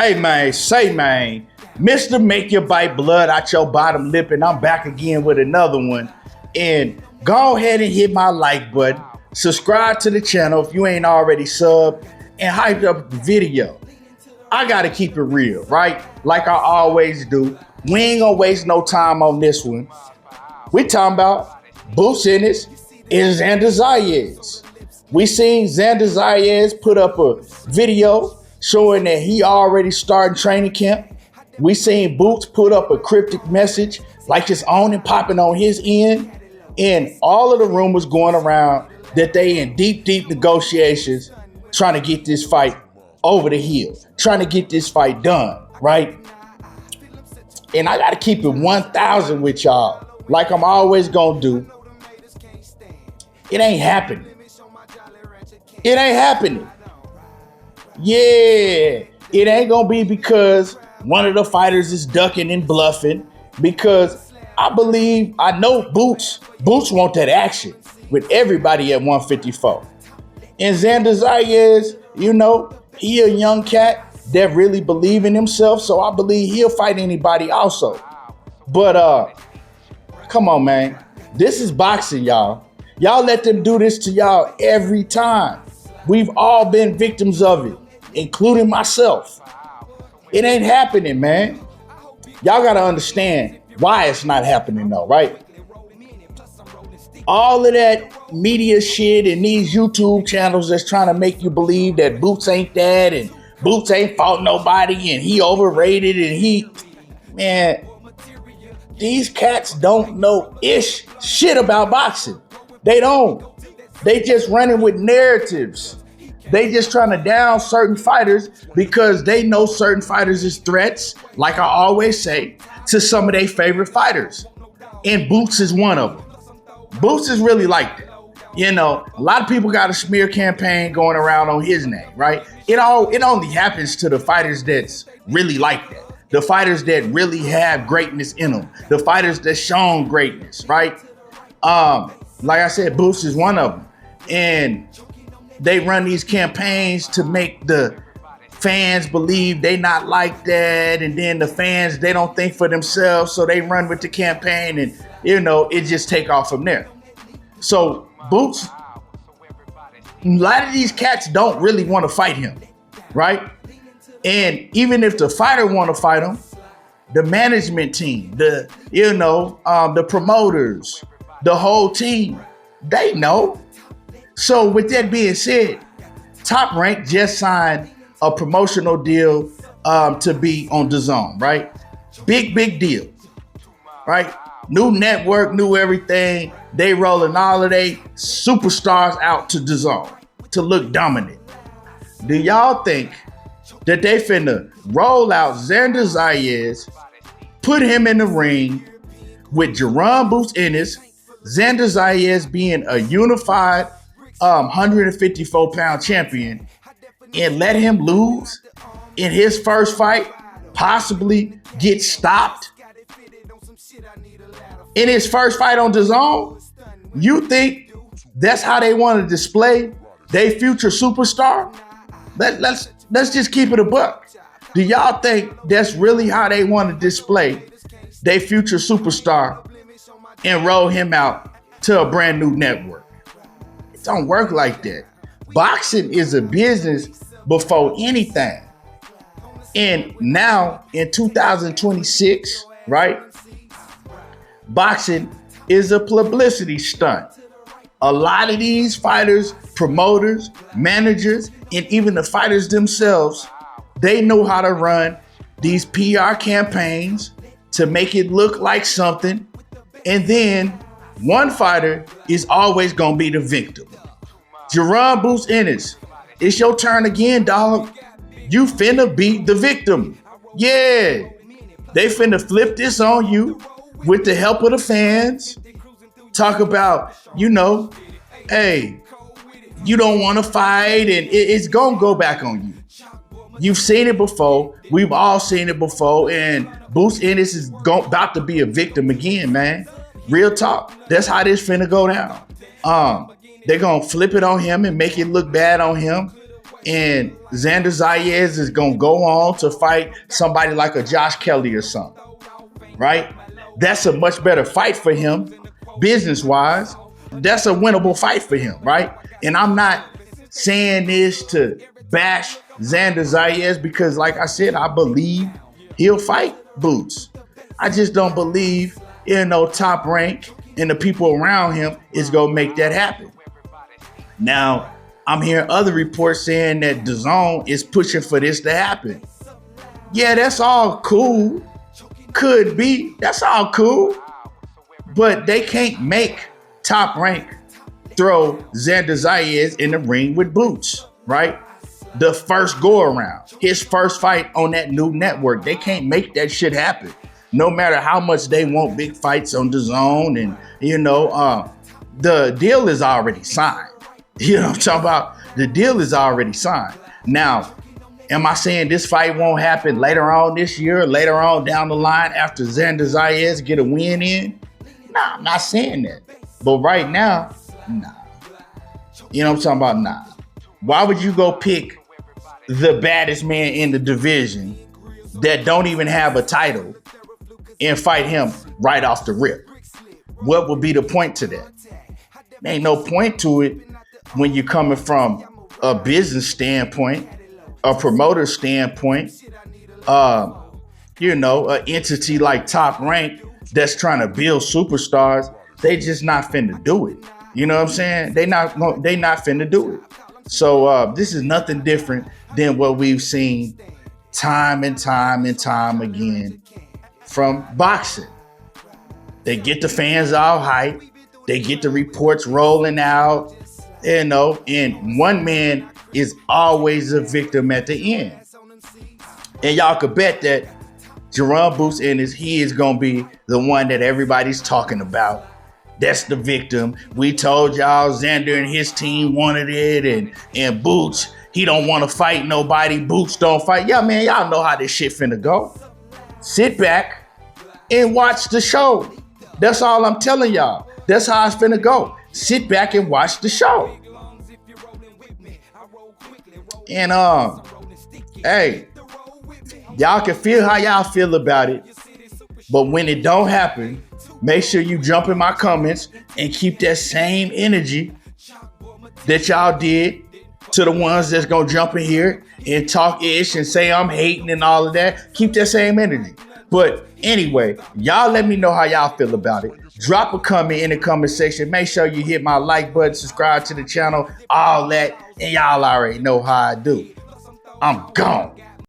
Hey man, say man, Mr. Make Your Bite Blood Out Your Bottom Lip, and I'm back again with another one. And go ahead and hit my like button, subscribe to the channel if you ain't already subbed, and hype up the video. I gotta keep it real, right? Like I always do. We ain't gonna waste no time on this one. We talking about Ennis Xander Zayas. We seen Xander Zayas put up a video showing that he already started training camp. We seen Boots put up a cryptic message like it's on and popping on his end. And all of the rumors going around that they in deep negotiations trying to get this fight over the hill, trying to get this fight done, right? And I got to keep it 1,000 with y'all, like I'm always going to do. It ain't happening. It ain't happening. Yeah, it ain't gonna be because one of the fighters is ducking and bluffing, because I know Boots want that action with everybody at 154. And Xander Zayas, he a young cat that really believe in himself, so I believe he'll fight anybody also. But come on, man. This is boxing, y'all. Y'all let them do this to y'all every time. We've all been victims of it, including myself. It ain't happening, man. Y'all gotta understand why it's not happening though, right? All of that media shit and these YouTube channels that's trying to make you believe that Boots ain't that and Boots ain't fought nobody and he overrated and man, these cats don't know shit about boxing. They don't. They just running with narratives. They just trying to down certain fighters because they know certain fighters is threats, like I always say, to some of their favorite fighters. And Boots is one of them. Boots is really like that. A lot of people got a smear campaign going around on his name, right? It only happens to the fighters that's really like that. The fighters that really have greatness in them. The fighters that shown greatness, right? Like I said, Boots is one of them. And they run these campaigns to make the fans believe they not like that. And then the fans, they don't think for themselves. So they run with the campaign and, it just take off from there. So Boots, a lot of these cats don't really want to fight him, right? And even if the fighter want to fight him, the management team, the promoters, the whole team, they know. So with that being said, Top Rank just signed a promotional deal to be on DAZN, right? Big deal, right? New network, new everything. They rolling all of they superstars out to DAZN to look dominant. Do y'all think that they finna roll out Xander Zayas, put him in the ring with Jaron Ennis, Xander Zayas being a unified 154-pound champion, and let him lose in his first fight, possibly get stopped in his first fight on DAZN? You think that's how they want to display their future superstar? Let's just keep it a buck. Do y'all think that's really how they want to display their future superstar and roll him out to a brand new network? It don't work like that. Boxing is a business before anything. And now in 2026, right? Boxing is a publicity stunt. A lot of these fighters, promoters, managers, and even the fighters themselves, they know how to run these PR campaigns to make it look like something. And then one fighter is always going to be the victim. Jaron Ennis, it's your turn again, dog. You finna be the victim. Yeah, they finna flip this on you with the help of the fans. Talk about, hey, you don't want to fight, and it's going to go back on you. You've seen it before. We've all seen it before, and Ennis is about to be a victim again, man. Real talk. That's how this finna go down. They're going to flip it on him and make it look bad on him. and Xander Zayas is going to go on to fight somebody like a Josh Kelly or something, right? That's a much better fight for him, business-wise. That's a winnable fight for him, right? And I'm not saying this to bash Xander Zayas because, like I said, I believe he'll fight Boots. I just don't believe, Top Rank and the people around him is going to make that happen. Now, I'm hearing other reports saying that DAZN is pushing for this to happen. Yeah, that's all cool. Could be. That's all cool. But they can't make Top Rank throw Xander Zayas in the ring with Boots, right? The first go around, his first fight on that new network. They can't make that shit happen. No matter how much they want big fights on DAZN, and the deal is already signed. You know what I'm talking about? The deal is already signed. Now, am I saying this fight won't happen later on this year, later on down the line after Xander Zayas get a win in? Nah, I'm not saying that. But right now, nah. You know what I'm talking about? Nah. Why would you go pick the baddest man in the division that don't even have a title and fight him right off the rip? What would be the point to that? There ain't no point to it when you're coming from a business standpoint, a promoter standpoint, an entity like Top Rank that's trying to build superstars. They just not finna do it. You know what I'm saying? They not finna do it. So this is nothing different than what we've seen time and time and time again from boxing. They get the fans all hyped. They get the reports rolling out, and one man is always a victim at the end. And y'all could bet that Jaron Ennis, he is going to be the one that everybody's talking about. That's the victim. We told y'all Xander and his team wanted it, and Boots, he don't want to fight nobody. Boots don't fight. Yeah, man, y'all know how this shit finna go. Sit back and watch the show. That's all I'm telling y'all. That's how it's finna go. Sit back and watch the show. And hey, y'all can feel how y'all feel about it, but when it don't happen, make sure you jump in my comments and keep that same energy that y'all did to the ones that's gonna jump in here and talk ish and say I'm hating and all of that. Keep that same energy. But anyway, y'all let me know how y'all feel about it. Drop a comment in the comment section. Make sure you hit my like button, subscribe to the channel, all that, and y'all already know how I do. I'm gone.